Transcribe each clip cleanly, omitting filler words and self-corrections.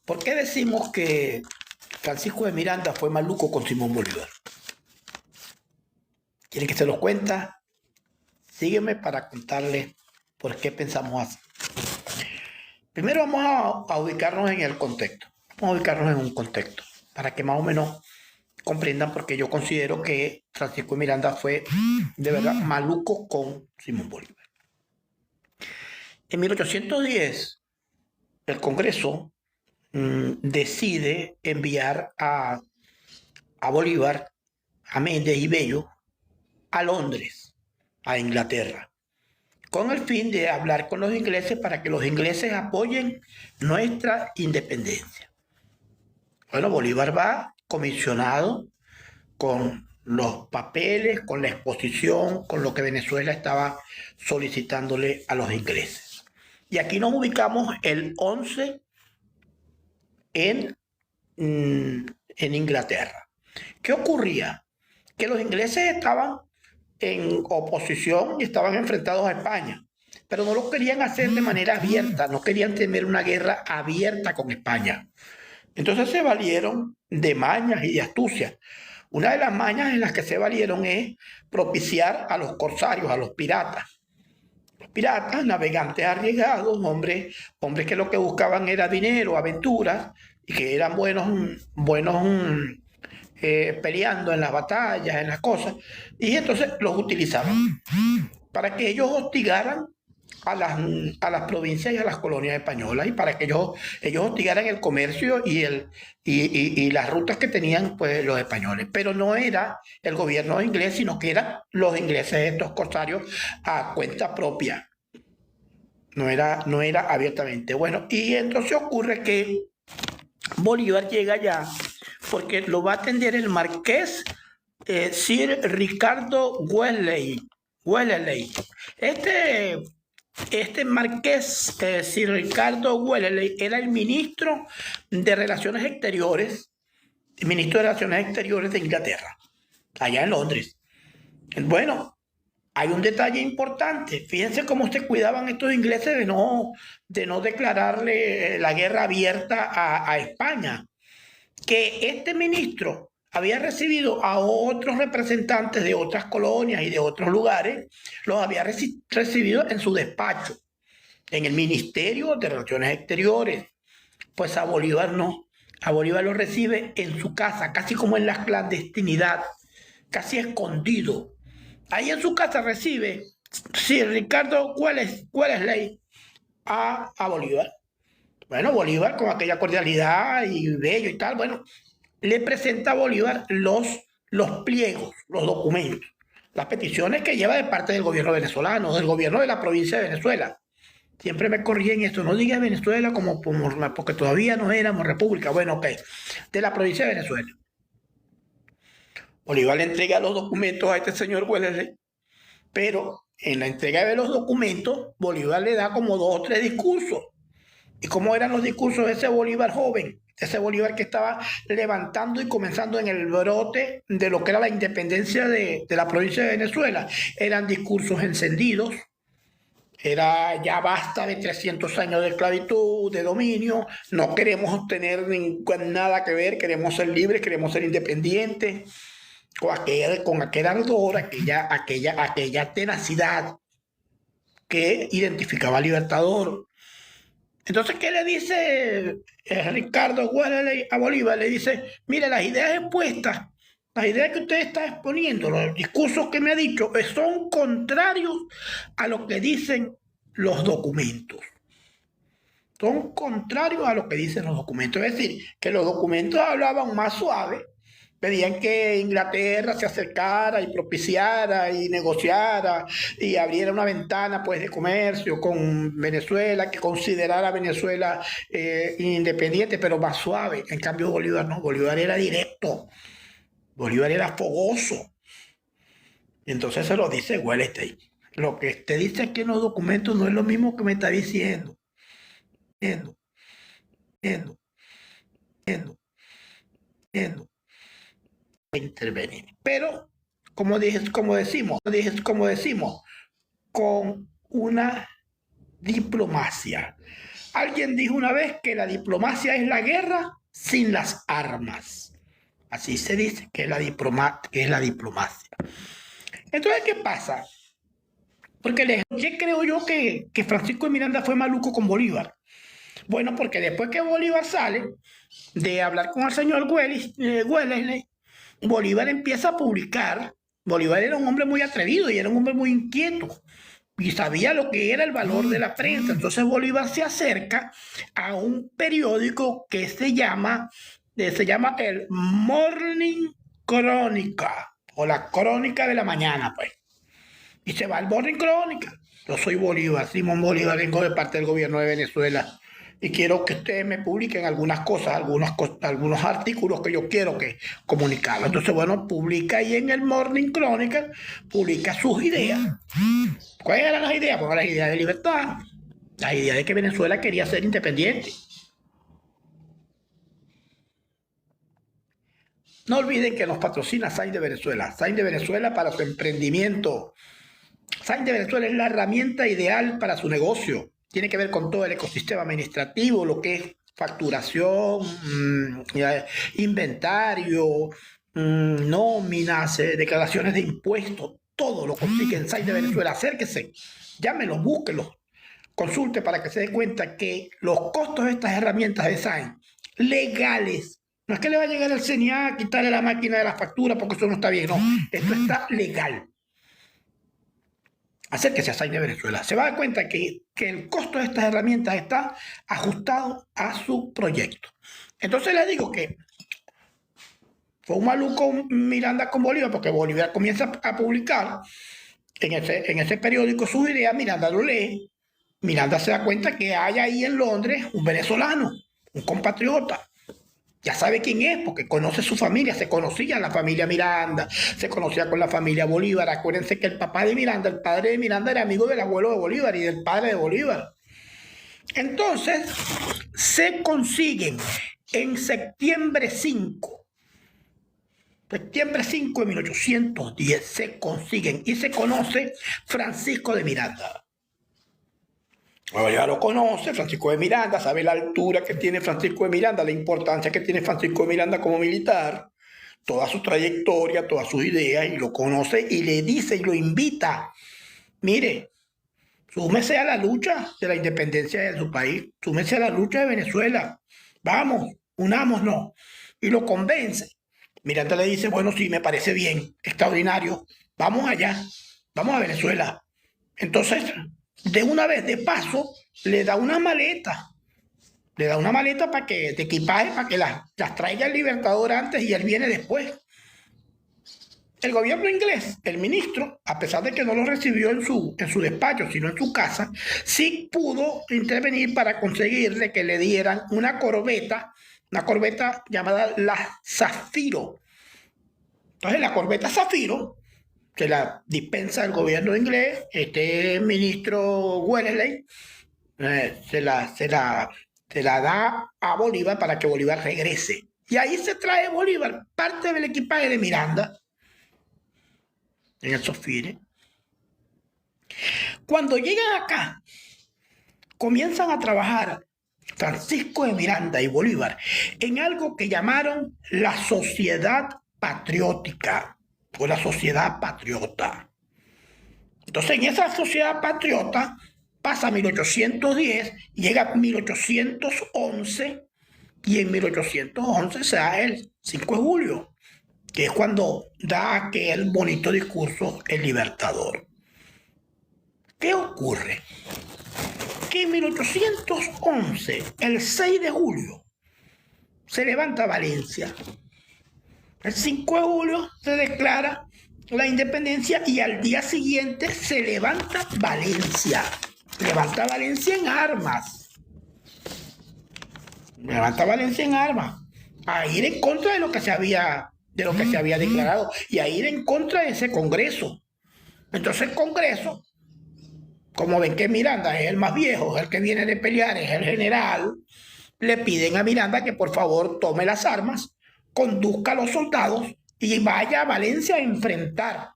¿Por qué decimos que Francisco de Miranda fue maluco con Simón Bolívar? ¿Quieren que se los cuenta? Sígueme para contarles por qué pensamos así. Primero vamos a ubicarnos en el contexto. Vamos a ubicarnos en un contexto para que más o menos comprendan por qué yo considero que Francisco de Miranda fue de verdad maluco con Simón Bolívar. En 1810, el Congreso decide enviar a Bolívar, a Méndez y Bello, a Londres, a Inglaterra, con el fin de hablar con los ingleses para que los ingleses apoyen nuestra independencia. Bueno, Bolívar va comisionado con los papeles, con la exposición, con lo que Venezuela estaba solicitándole a los ingleses. Y aquí nos ubicamos el 11 en Inglaterra. ¿Qué ocurría? Que los ingleses estaban en oposición y estaban enfrentados a España, pero no lo querían hacer de manera abierta, no querían tener una guerra abierta con España. Entonces se valieron de mañas y de astucias. Una de las mañas en las que se valieron es propiciar a los corsarios, a los piratas. Los piratas, navegantes arriesgados, hombres que lo que buscaban era dinero, aventuras, y que eran buenos peleando en las batallas, en las cosas, y entonces los utilizaban para que ellos hostigaran a las provincias y a las colonias españolas y para que ellos hostigaran el comercio y las rutas que tenían pues, los españoles. Pero no era el gobierno inglés, sino que eran los ingleses, estos corsarios, a cuenta propia. No era abiertamente. Bueno, y entonces ocurre que Bolívar llega allá porque lo va a atender el marqués Sir Ricardo Wellesley. Este marqués Sir Ricardo Wellesley era el ministro de Relaciones Exteriores, de Inglaterra, allá en Londres. Bueno, hay un detalle importante. Fíjense cómo se cuidaban estos ingleses de no declararle la guerra abierta a España. Que este ministro había recibido a otros representantes de otras colonias y de otros lugares, los había recibido en su despacho, en el Ministerio de Relaciones Exteriores. Pues a Bolívar no. A Bolívar lo recibe en su casa, casi como en la clandestinidad, casi escondido. Ahí en su casa recibe Sir Ricardo Wellesley a Bolívar. Bueno, Bolívar con aquella cordialidad y bello y tal, bueno, le presenta a Bolívar los pliegos, los documentos, las peticiones que lleva de parte del gobierno venezolano, del gobierno de la provincia de Venezuela. Siempre me corrigen esto, no digas Venezuela porque todavía no éramos república. Bueno, ok, de la provincia de Venezuela. Bolívar le entrega los documentos a este señor Wellesley, pero en la entrega de los documentos, Bolívar le da como 2 o 3 discursos. ¿Y cómo eran los discursos de ese Bolívar joven? Ese Bolívar que estaba levantando y comenzando en el brote de lo que era la independencia de la provincia de Venezuela. Eran discursos encendidos. Era ya basta de 300 años de esclavitud, de dominio. No queremos tener nada que ver. Queremos ser libres, queremos ser independientes. Con aquel ardor, aquella tenacidad que identificaba al Libertador. Entonces, ¿qué le dice Ricardo Wellesley a Bolívar? Le dice, mire, las ideas expuestas, las ideas que usted está exponiendo, los discursos que me ha dicho, son contrarios a lo que dicen los documentos. Son contrarios a lo que dicen los documentos. Es decir, que los documentos hablaban más suave, pedían que Inglaterra se acercara y propiciara y negociara y abriera una ventana pues, de comercio con Venezuela, que considerara a Venezuela independiente, pero más suave. En cambio Bolívar no, Bolívar era directo, Bolívar era fogoso. Y entonces se lo dice Wellesley. Lo que te dice aquí en los documentos no es lo mismo que me está diciendo. Entiendo. Intervenir. Pero, como decimos, con una diplomacia. Alguien dijo una vez que la diplomacia es la guerra sin las armas. Así se dice que es la diplomacia. Entonces, ¿qué pasa? Porque ¿qué creo yo que Francisco de Miranda fue maluco con Bolívar? Bueno, porque después que Bolívar sale de hablar con el señor Wellesley, Bolívar empieza a publicar. Bolívar era un hombre muy atrevido y era un hombre muy inquieto y sabía lo que era el valor de la prensa. Entonces Bolívar se acerca a un periódico que se llama el Morning Crónica, o la Crónica de la Mañana, pues. Y se va al Morning Crónica. Yo soy Bolívar, Simón Bolívar, vengo de parte del gobierno de Venezuela y quiero que ustedes me publiquen algunas cosas, algunos artículos que yo quiero que comunicar. Entonces, bueno, publica ahí en el Morning Crónica, publica sus ideas. ¿Cuáles eran las ideas? Pues las ideas de libertad, las ideas de que Venezuela quería ser independiente. No olviden que nos patrocina Sainz de Venezuela. Sainz de Venezuela para su emprendimiento. Sainz de Venezuela es la herramienta ideal para su negocio. Tiene que ver con todo el ecosistema administrativo, lo que es facturación, inventario, nóminas, declaraciones de impuestos. Todo lo consigue en Sainz de Venezuela. Acérquese, llámelos, búsquelos, consulte para que se dé cuenta que los costos de estas herramientas de Sainz, legales, no es que le va a llegar el CNA a quitarle la máquina de las facturas porque eso no está bien, no, esto está legal. Acérquese a Sainz de Venezuela. Se va a dar cuenta que el costo de estas herramientas está ajustado a su proyecto. Entonces le digo que fue un maluco Miranda con Bolívar, porque Bolívar comienza a publicar en ese periódico sus ideas, Miranda lo lee, Miranda se da cuenta que hay ahí en Londres un venezolano, un compatriota. Ya sabe quién es, porque conoce su familia, se conocía la familia Miranda, se conocía con la familia Bolívar. Acuérdense que el papá de Miranda, el padre de Miranda, era amigo del abuelo de Bolívar y del padre de Bolívar. Entonces, se consiguen en septiembre 5 de 1810, se consiguen y se conoce Francisco de Miranda. Bueno, ya lo conoce, Francisco de Miranda, sabe la altura que tiene Francisco de Miranda, la importancia que tiene Francisco de Miranda como militar, toda su trayectoria, todas sus ideas, y lo conoce y le dice y lo invita. Mire, súmese a la lucha de la independencia de su país, súmese a la lucha de Venezuela. Vamos, unámonos. Y lo convence. Miranda le dice, bueno, sí, me parece bien, extraordinario, vamos allá, vamos a Venezuela. Entonces, de una vez, de paso, le da una maleta. Le da una maleta de equipaje para que las traiga el Libertador antes y él viene después. El gobierno inglés, el ministro, a pesar de que no lo recibió en su despacho, sino en su casa, sí pudo intervenir para conseguirle que le dieran una corbeta llamada la Zafiro. Entonces, la corbeta Zafiro se la dispensa el gobierno inglés, este ministro Wellesley se la da a Bolívar para que Bolívar regrese. Y ahí se trae Bolívar parte del equipaje de Miranda en el Zafiro. Cuando llegan acá, comienzan a trabajar Francisco de Miranda y Bolívar en algo que llamaron la Sociedad Patriótica o la Sociedad Patriota. Entonces, en esa Sociedad Patriota pasa 1810, llega 1811 y en 1811 se da el 5 de julio, que es cuando da aquel bonito discurso el Libertador. ¿Qué ocurre? Que en 1811, el 6 de julio, se levanta Valencia. El 5 de julio se declara la independencia y al día siguiente se levanta Valencia. Levanta Valencia en armas. Levanta Valencia en armas. A ir en contra de lo que se había declarado y a ir en contra de ese Congreso. Entonces el Congreso, como ven que Miranda es el más viejo, el que viene de pelear, es el general, le piden a Miranda que por favor tome las armas, conduzca a los soldados y vaya a Valencia a enfrentar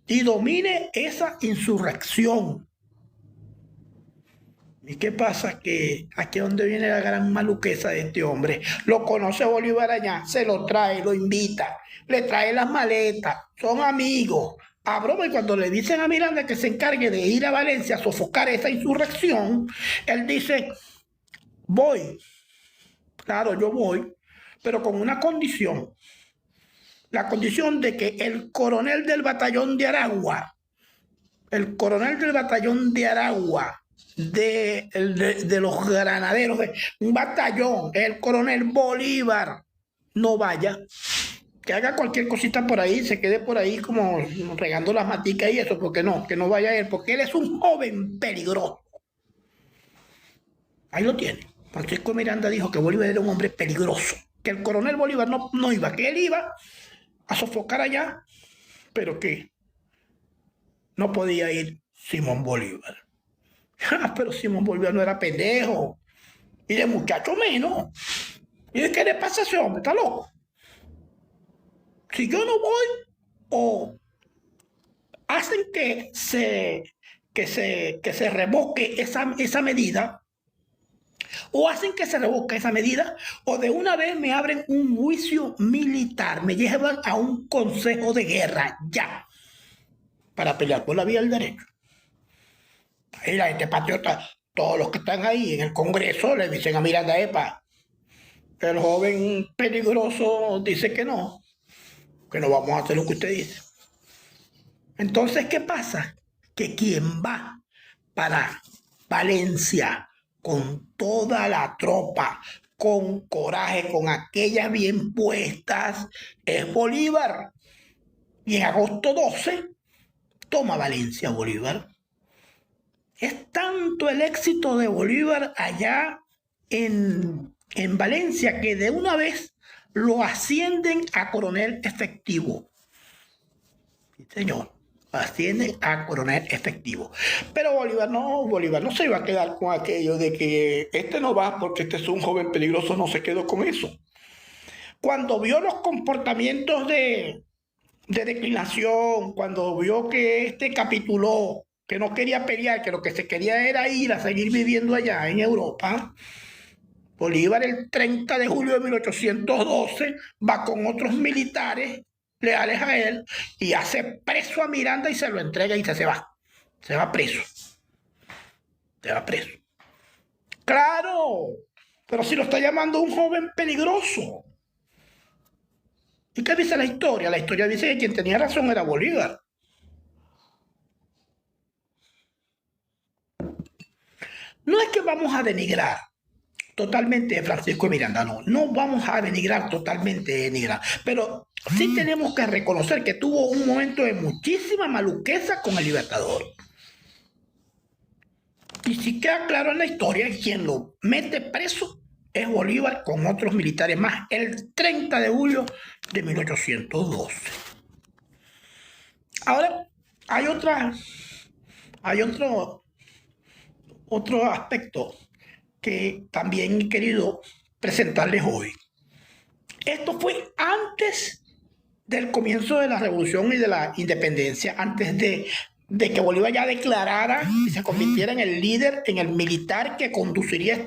y domine esa insurrección. ¿Y qué pasa? Que aquí es donde viene la gran maluqueza de este hombre. Lo conoce Bolívar allá, se lo trae, lo invita, le trae las maletas, son amigos. A broma, y cuando le dicen a Miranda que se encargue de ir a Valencia a sofocar esa insurrección, él dice, voy, claro, yo voy, pero con una condición. La condición de que el coronel del batallón de Aragua, el coronel del batallón de Aragua, de los granaderos, de un batallón, el coronel Bolívar, no vaya, que haga cualquier cosita por ahí, se quede por ahí como regando las maticas y eso, porque no, que no vaya él, porque él es un joven peligroso. Ahí lo tiene. Francisco Miranda dijo que Bolívar era un hombre peligroso, que el coronel Bolívar no iba, que él iba a sofocar allá, pero que no podía ir Simón Bolívar. Pero Simón Bolívar no era pendejo. Y de muchacho menos. ¿Y de qué le pasa a ese hombre? ¿Está loco? Si yo no voy, o hacen que se revoque esa medida, o hacen que se revoque esa medida, o de una vez me abren un juicio militar, me llevan a un consejo de guerra, ya, para pelear por la vía del derecho. Ahí la gente patriota, todos los que están ahí en el Congreso le dicen a Miranda, epa, el joven peligroso dice que no vamos a hacer lo que usted dice. Entonces, ¿qué pasa? Que quien va para Valencia con toda la tropa, con coraje, con aquellas bien puestas, es Bolívar. Y en agosto 12 toma Valencia Bolívar. Es tanto el éxito de Bolívar allá en Valencia que de una vez lo ascienden a coronel efectivo. Sí, señor, ascienden a coronel efectivo. Pero Bolívar no se iba a quedar con aquello de que este no va porque este es un joven peligroso, no se quedó con eso. Cuando vio los comportamientos de declinación, cuando vio que este capituló, que no quería pelear, que lo que se quería era ir a seguir viviendo allá en Europa, Bolívar el 30 de julio de 1812 va con otros militares leales a él y hace preso a Miranda y se lo entrega y se va preso, se va preso. Claro, pero si lo está llamando un joven peligroso. ¿Y qué dice la historia? La historia dice que quien tenía razón era Bolívar. No es que vamos a denigrar totalmente de Francisco de Miranda, no vamos a denigrar totalmente de Miranda, pero sí tenemos que reconocer que tuvo un momento de muchísima maluqueza con el Libertador. Y si queda claro en la historia, quien lo mete preso es Bolívar con otros militares más el 30 de julio de 1812. Ahora, hay otro aspecto que también he querido presentarles hoy. Esto fue antes del comienzo de la revolución y de la independencia, antes de que Bolívar ya declarara y se convirtiera en el líder, en el militar que conduciría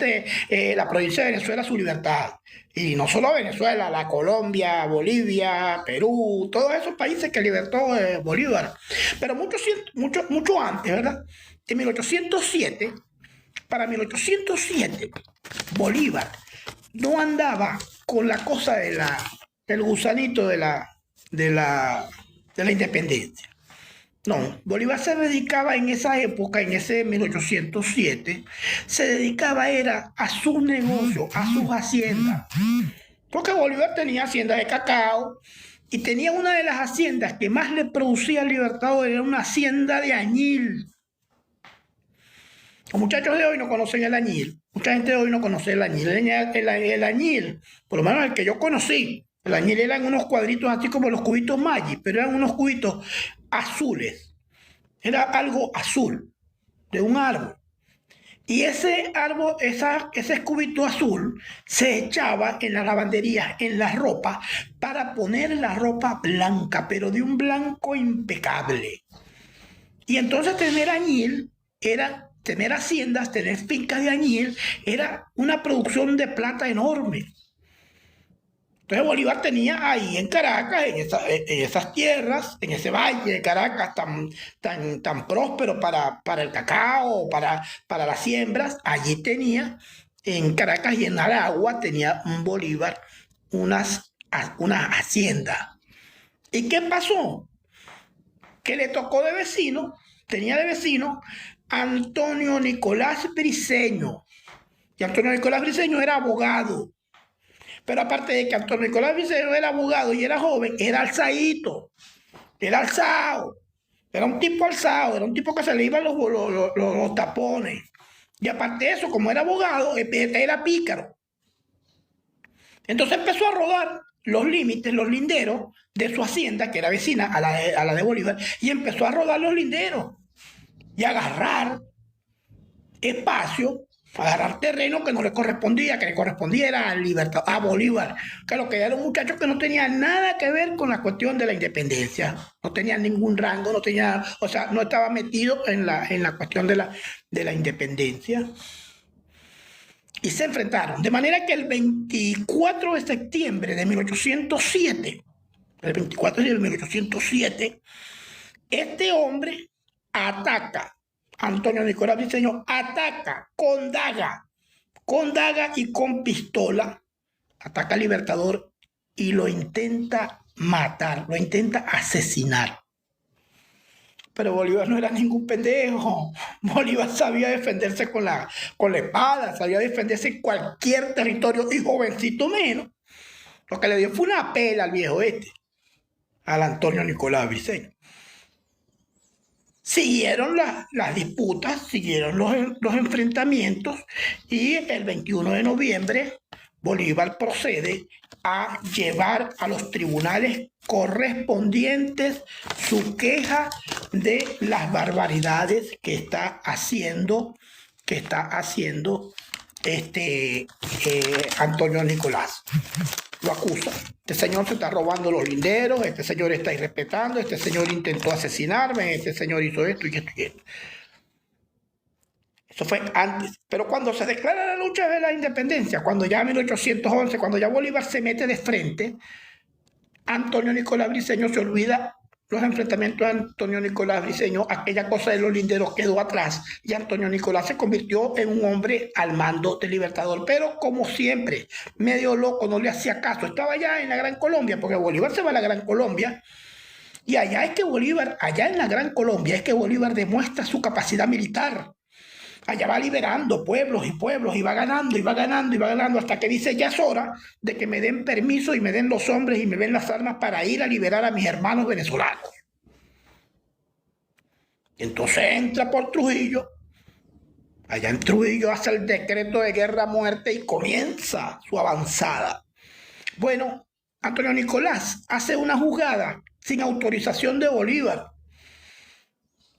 la provincia de Venezuela a su libertad. Y no solo Venezuela, la Colombia, Bolivia, Perú, todos esos países que libertó Bolívar. Pero mucho antes, ¿verdad? En 1807, para 1807, Bolívar no andaba con la cosa del gusanito de la independencia. No, Bolívar se dedicaba en esa época, en ese 1807, se dedicaba era a sus negocios, a sus haciendas. Porque Bolívar tenía haciendas de cacao y tenía una de las haciendas que más le producía al Libertador, era una hacienda de añil. Los muchachos de hoy no conocen el añil. Mucha gente de hoy no conoce el añil. El añil, por lo menos el que yo conocí, el añil eran unos cuadritos así como los cubitos Maggi, pero eran unos cubitos azules. Era algo azul, de un árbol. Y ese árbol, ese cubito azul, se echaba en la lavandería, en la ropa, para poner la ropa blanca, pero de un blanco impecable. Y entonces tener añil era tener haciendas, tener fincas de añil, era una producción de plata enorme. Entonces Bolívar tenía ahí en Caracas, en esas tierras, en ese valle de Caracas tan próspero para el cacao, para las siembras, allí tenía, en Caracas y en Aragua, tenía un Bolívar una hacienda. ¿Y qué pasó? Que le tocó de vecino, tenía de vecino Antonio Nicolás Briceño. Y Antonio Nicolás Briceño era abogado. Pero aparte de que Antonio Nicolás Briceño era abogado y era joven, era alzadito, era alzado. Era un tipo alzado, era un tipo que se le iban los tapones. Y aparte de eso, como era abogado, era pícaro. Entonces empezó a rodar los límites, los linderos de su hacienda, que era vecina a la de Bolívar, y empezó a rodar los linderos y a agarrar espacio, agarrar terreno que no le correspondía, que le correspondía era a Bolívar, que lo que era un muchacho que no tenía nada que ver con la cuestión de la independencia, no tenía ningún rango, no tenía, o sea, no estaba metido en la cuestión de la independencia. Y se enfrentaron. De manera que el 24 de septiembre de 1807, el 24 de 1807, este hombre ataca, Antonio Nicolás Briceño ataca con daga y con pistola, ataca al Libertador y lo intenta matar, lo intenta asesinar. Pero Bolívar no era ningún pendejo. Bolívar sabía defenderse con la espada, sabía defenderse en cualquier territorio, y jovencito menos. Lo que le dio fue una pela al viejo al Antonio Nicolás Briceño. Siguieron las disputas, siguieron los enfrentamientos, y el 21 de noviembre Bolívar procede a llevar a los tribunales correspondientes su queja de las barbaridades que está haciendo Antonio Nicolás. Lo acusa. Este señor se está robando los linderos, este señor está irrespetando, este señor intentó asesinarme, este señor hizo esto y esto y esto. Eso fue antes. Pero cuando se declara la lucha de la independencia, cuando ya en 1811, cuando ya Bolívar se mete de frente, Antonio Nicolás Briceño se olvida los enfrentamientos de Antonio Nicolás Briceño, aquella cosa de los linderos quedó atrás, y Antonio Nicolás se convirtió en un hombre al mando del Libertador. Pero como siempre, medio loco, no le hacía caso. Estaba allá en la Gran Colombia, porque Bolívar se va a la Gran Colombia, y allá en la Gran Colombia es que Bolívar demuestra su capacidad militar. Allá va liberando pueblos y pueblos, y va ganando, y va ganando, y va ganando, hasta que dice: ya es hora de que me den permiso y me den los hombres y me den las armas para ir a liberar a mis hermanos venezolanos. Entonces entra por Trujillo. Allá en Trujillo hace el decreto de guerra a muerte y comienza su avanzada. Bueno, Antonio Nicolás hace una jugada sin autorización de Bolívar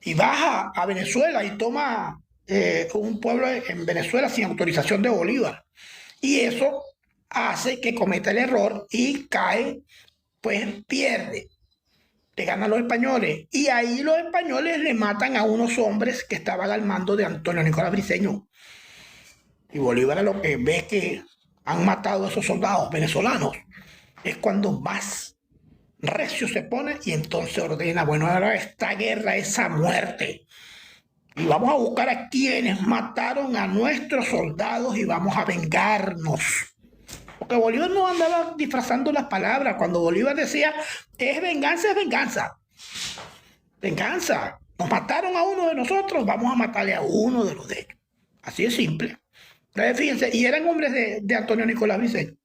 y baja a Venezuela y toma un pueblo en Venezuela sin autorización de Bolívar. Y eso hace que cometa el error y cae, pues pierde. Le ganan los españoles. Y ahí los españoles le matan a unos hombres que estaban al mando de Antonio Nicolás Briceño. Y Bolívar, a lo que ve que han matado a esos soldados venezolanos, es cuando más recio se pone, y entonces ordena: bueno, ahora esta guerra es a muerte. Y vamos a buscar a quienes mataron a nuestros soldados y vamos a vengarnos. Porque Bolívar no andaba disfrazando las palabras. Cuando Bolívar decía: es venganza, es venganza. Venganza. Nos mataron a uno de nosotros, vamos a matarle a uno de los de ellos. Así es simple. Entonces, fíjense, y eran hombres de Antonio Nicolás Briceño.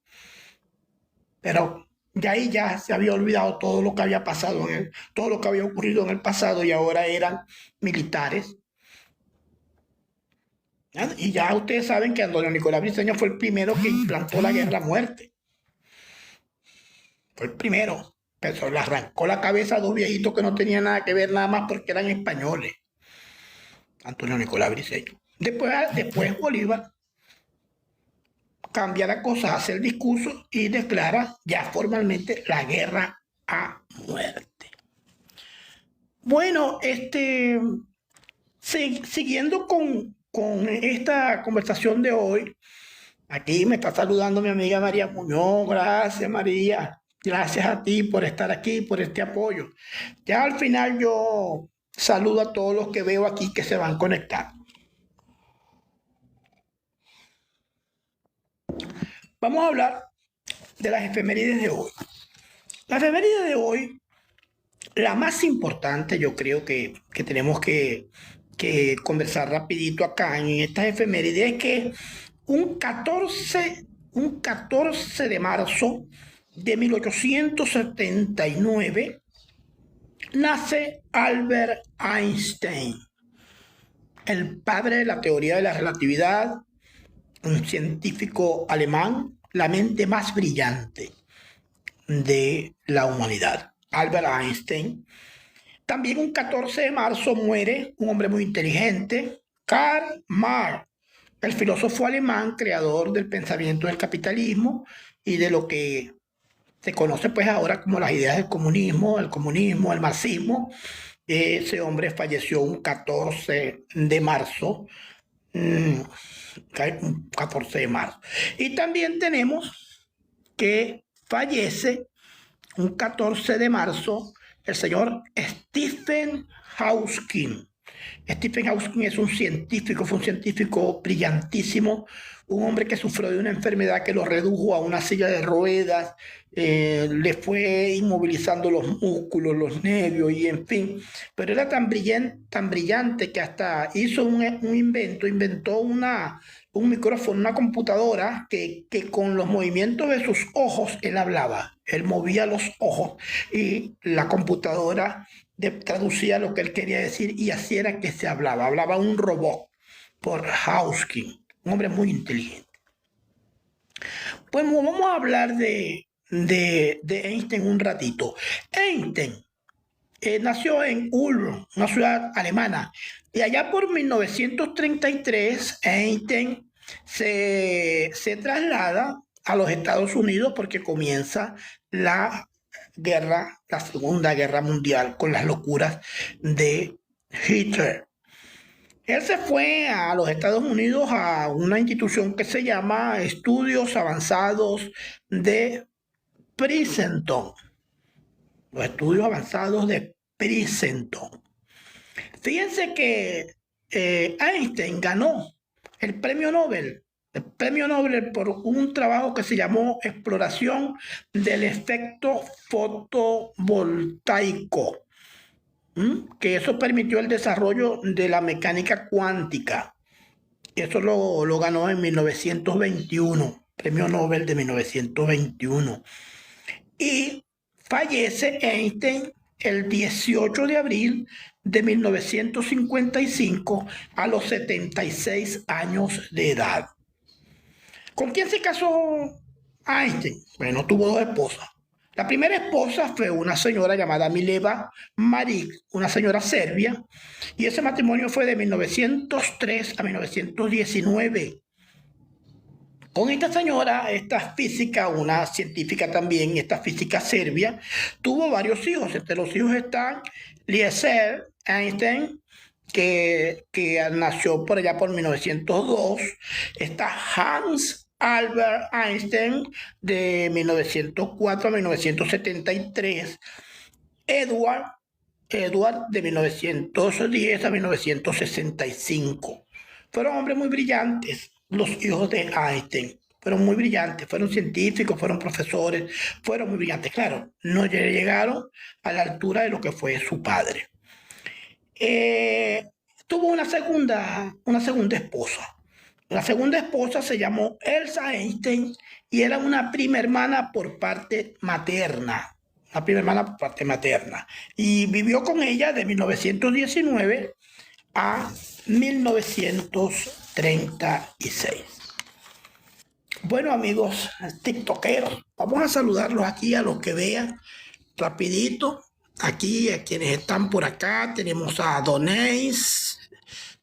Pero ya ahí ya se había olvidado todo lo que había pasado todo lo que había ocurrido en el pasado, y ahora eran militares. Y ya ustedes saben que Antonio Nicolás Briceño fue el primero que implantó la guerra a muerte. Fue el primero. Pero le arrancó la cabeza a dos viejitos que no tenían nada que ver, nada más porque eran españoles. Antonio Nicolás Briceño. Después Bolívar cambia la cosa, hace el discurso y declara ya formalmente la guerra a muerte. Bueno, Siguiendo con esta conversación de hoy, aquí me está saludando mi amiga María Muñoz. Gracias, María. Gracias a ti por estar aquí, por este apoyo. Ya al final yo saludo a todos los que veo aquí que se van conectando. Vamos a hablar de las efemérides de hoy. La efeméride de hoy, la más importante, yo creo que tenemos que conversar rapidito acá en estas efemérides, es que un 14 de marzo de 1879 nace Albert Einstein, el padre de la teoría de la relatividad, un científico alemán, la mente más brillante de la humanidad. Albert Einstein. También un 14 de marzo muere un hombre muy inteligente, Karl Marx, el filósofo alemán, creador del pensamiento del capitalismo y de lo que se conoce pues ahora como las ideas del comunismo, el marxismo. Ese hombre falleció un 14 de marzo, 14 de marzo. Y también tenemos que fallece un 14 de marzo el señor Stephen Hawking. Stephen Hawking es un científico, fue un científico brillantísimo, un hombre que sufrió de una enfermedad que lo redujo a una silla de ruedas, le fue inmovilizando los músculos, los nervios y en fin. Pero era tan brillante que hasta hizo un inventó un micrófono, una computadora que con los movimientos de sus ojos él hablaba. Él movía los ojos y la computadora traducía lo que él quería decir y así era que se hablaba. Hablaba un robot por Hawking, un hombre muy inteligente. Pues vamos a hablar de Einstein un ratito. Einstein nació en Ulm, una ciudad alemana, y allá por 1933 Einstein se traslada a los Estados Unidos porque comienza la Segunda Guerra Mundial con las locuras de Hitler. Él se fue a los Estados Unidos a una institución que se llama Estudios Avanzados de Princeton. Los estudios avanzados de Princeton. Fíjense que Einstein ganó el premio Nobel por un trabajo que se llamó Exploración del efecto fotovoltaico, que eso permitió el desarrollo de la mecánica cuántica. Eso lo ganó en 1921, premio Nobel de 1921. Y fallece Einstein el 18 de abril de 1955 a los 76 años de edad. ¿Con quién se casó Einstein? Bueno, tuvo dos esposas. La primera esposa fue una señora llamada Mileva Maric, una señora serbia, y ese matrimonio fue de 1903 a 1919. Con esta señora, esta física, una científica también, esta física serbia, tuvo varios hijos. Entre los hijos están Eliezer Einstein, que nació por allá por 1902. Está Hans Albert Einstein, de 1904 a 1973. Edward de 1910 a 1965. Fueron hombres muy brillantes, los hijos de Einstein. Fueron muy brillantes, fueron científicos, fueron profesores, fueron muy brillantes. Claro, no llegaron a la altura de lo que fue su padre. Tuvo una segunda esposa. La segunda esposa se llamó Elsa Einstein y era una prima hermana por parte materna. Una prima hermana por parte materna. Y vivió con ella de 1919 a 1936. Bueno, amigos tiktokeros, vamos a saludarlos aquí a los que vean rapidito. Aquí a quienes están por acá tenemos a Donéis,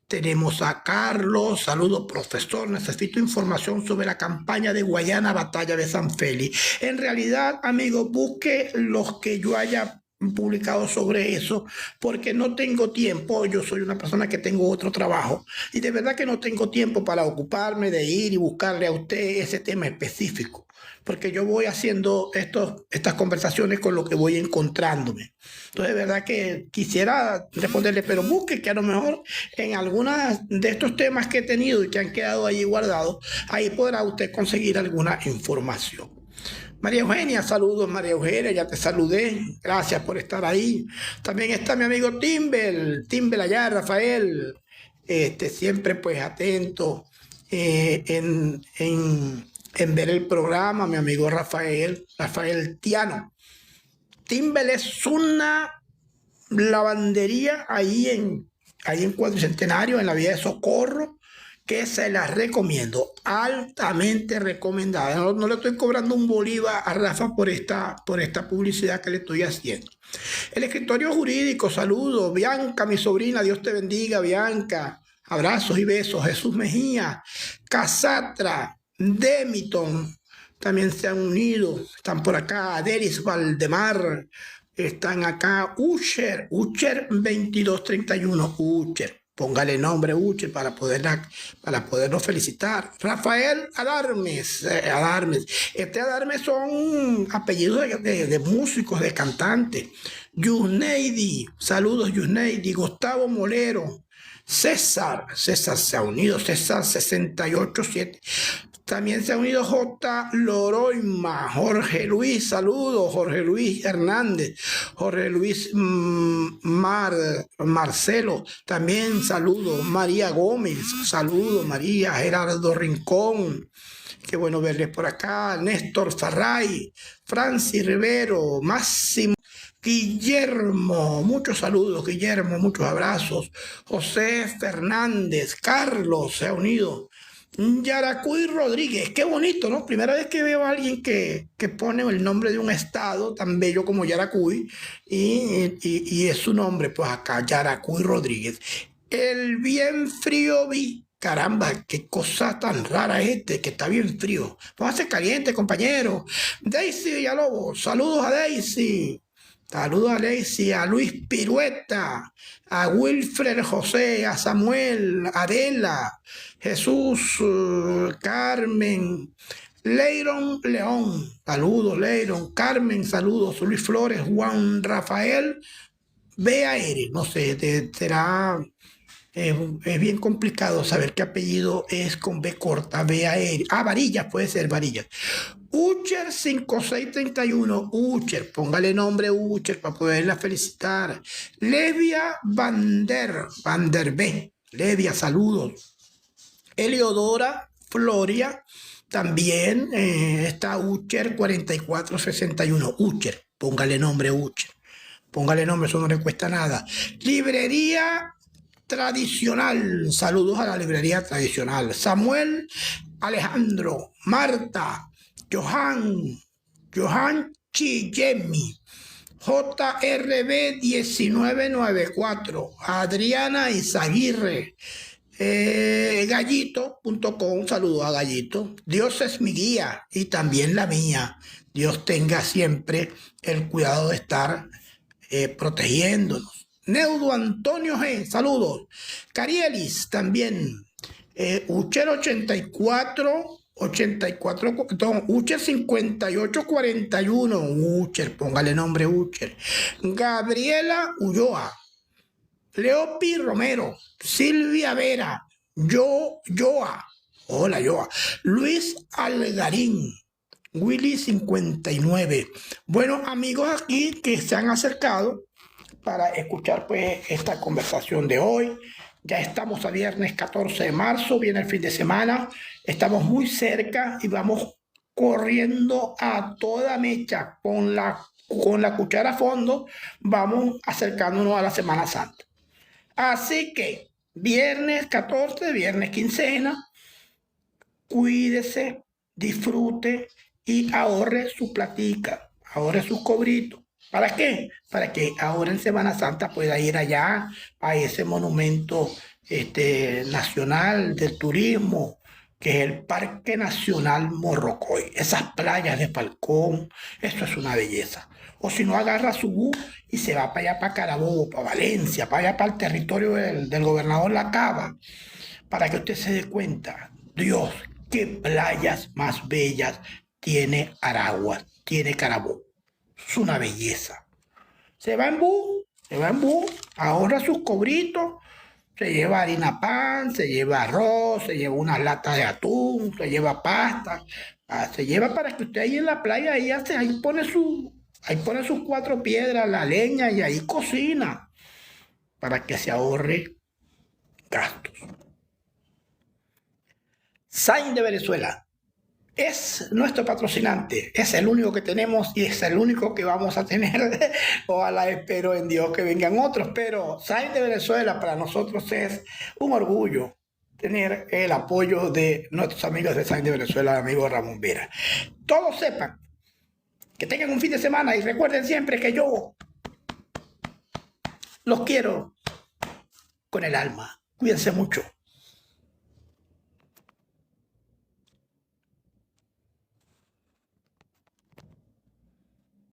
tenemos a Carlos. Saludos, profesor. Necesito información sobre la campaña de Guayana, batalla de San Félix. En realidad, amigos, busque los que yo haya publicado sobre eso porque no tengo tiempo. Yo soy una persona que tengo otro trabajo y de verdad que no tengo tiempo para ocuparme de ir y buscarle a usted ese tema específico, porque yo voy haciendo estas conversaciones con lo que voy encontrándome. Entonces, de verdad que quisiera responderle, pero busque que a lo mejor en algunos de estos temas que he tenido y que han quedado ahí guardados, ahí podrá usted conseguir alguna información. María Eugenia, saludos María Eugenia, ya te saludé, gracias por estar ahí. También está mi amigo Timbel allá, Rafael, siempre pues atento en ver el programa, mi amigo Rafael Tiano. Timbel es una lavandería ahí en Cuatricentenario, en la vía de Socorro, que se la recomiendo, altamente recomendada. No le estoy cobrando un bolívar a Rafa por esta publicidad que le estoy haciendo. El escritorio jurídico, saludos. Bianca, mi sobrina, Dios te bendiga, Bianca. Abrazos y besos. Jesús Mejía, Casatra, Demiton, también se han unido. Están por acá, Deris Valdemar. Están acá, Ucher 2231, Ucher. Póngale nombre Uche para podernos felicitar. Rafael Adarmes. Adarmes son apellidos de músicos, de cantantes. Yusneidi, saludos Yusneidi. Gustavo Molero. César se ha unido. César 687. También se ha unido J. Loroima, Jorge Luis, saludos, Jorge Luis Hernández, Jorge Luis Marcelo, también saludos, María Gómez, saludos, María, Gerardo Rincón, qué bueno verles por acá, Néstor Farray, Francis Rivero, Máximo, Guillermo, muchos saludos, Guillermo, muchos abrazos, José Fernández, Carlos se ha unido, Yaracuy Rodríguez, qué bonito, ¿no? Primera vez que veo a alguien que pone el nombre de un estado tan bello como Yaracuy y es su nombre, pues acá, Yaracuy Rodríguez. El bien frío vi, caramba, qué cosa tan rara que está bien frío. Vamos a ser caliente, compañero. Daisy Villalobos, saludos a Daisy. Saludos a Daisy, a Luis Pirueta, a Wilfred José, a Samuel, Adela, Jesús, Carmen, Leiron León, saludos Leiron, Carmen, saludos, Luis Flores, Juan Rafael, B.A.R., no sé, será, es bien complicado saber qué apellido es con B corta, B.A.R., Varillas, puede ser Varillas. Ucher 5631, Ucher, póngale nombre Ucher para poderla felicitar. Levia Van der B, Levia, saludos. Eliodora Floria, también está Ucher 4461, Ucher, póngale nombre Ucher. Póngale nombre, eso no le cuesta nada. Librería Tradicional, saludos a la librería tradicional. Samuel, Alejandro, Marta, Johan Chillemi, JRB 1994, Adriana Izaguirre, Gallito.com, saludo a Gallito. Dios es mi guía y también la mía. Dios tenga siempre el cuidado de estar protegiéndonos. Neudo Antonio G, saludos. Carielis también. Ucher 84, Ucher 5841, Ucher, póngale nombre Ucher. Gabriela Ulloa, Leopi Romero, Silvia Vera, Joa, hola Joa, Luis Algarín, Willy 59. Bueno, amigos aquí que se han acercado para escuchar pues esta conversación de hoy. Ya estamos a viernes 14 de marzo, viene el fin de semana, estamos muy cerca y vamos corriendo a toda mecha con la cuchara a fondo, vamos acercándonos a la Semana Santa. Así que viernes 14, viernes quincena, cuídese, disfrute y ahorre su platica, ahorre sus cobritos. ¿Para qué? Para que ahora en Semana Santa pueda ir allá a ese monumento nacional del turismo, que es el Parque Nacional Morrocoy. Esas playas de Falcón, esto es una belleza. O si no, agarra su bus y se va para allá, para Carabobo, para Valencia, para allá, para el territorio del gobernador Lacaba, para que usted se dé cuenta, Dios, qué playas más bellas tiene Aragua, tiene Carabobo. Es una belleza. Se va en bus, ahorra sus cobritos, se lleva harina pan, se lleva arroz, se lleva unas latas de atún, se lleva pasta, se lleva para que usted ahí en la playa, ahí pone sus cuatro piedras, la leña y ahí cocina, para que se ahorre gastos. Sain de Venezuela es nuestro patrocinante, es el único que tenemos y es el único que vamos a tener. Ojalá, espero en Dios que vengan otros, pero Sain de Venezuela para nosotros es un orgullo tener el apoyo de nuestros amigos de Sain de Venezuela, amigo Ramón Vera. Todos sepan que tengan un fin de semana y recuerden siempre que yo los quiero con el alma. Cuídense mucho.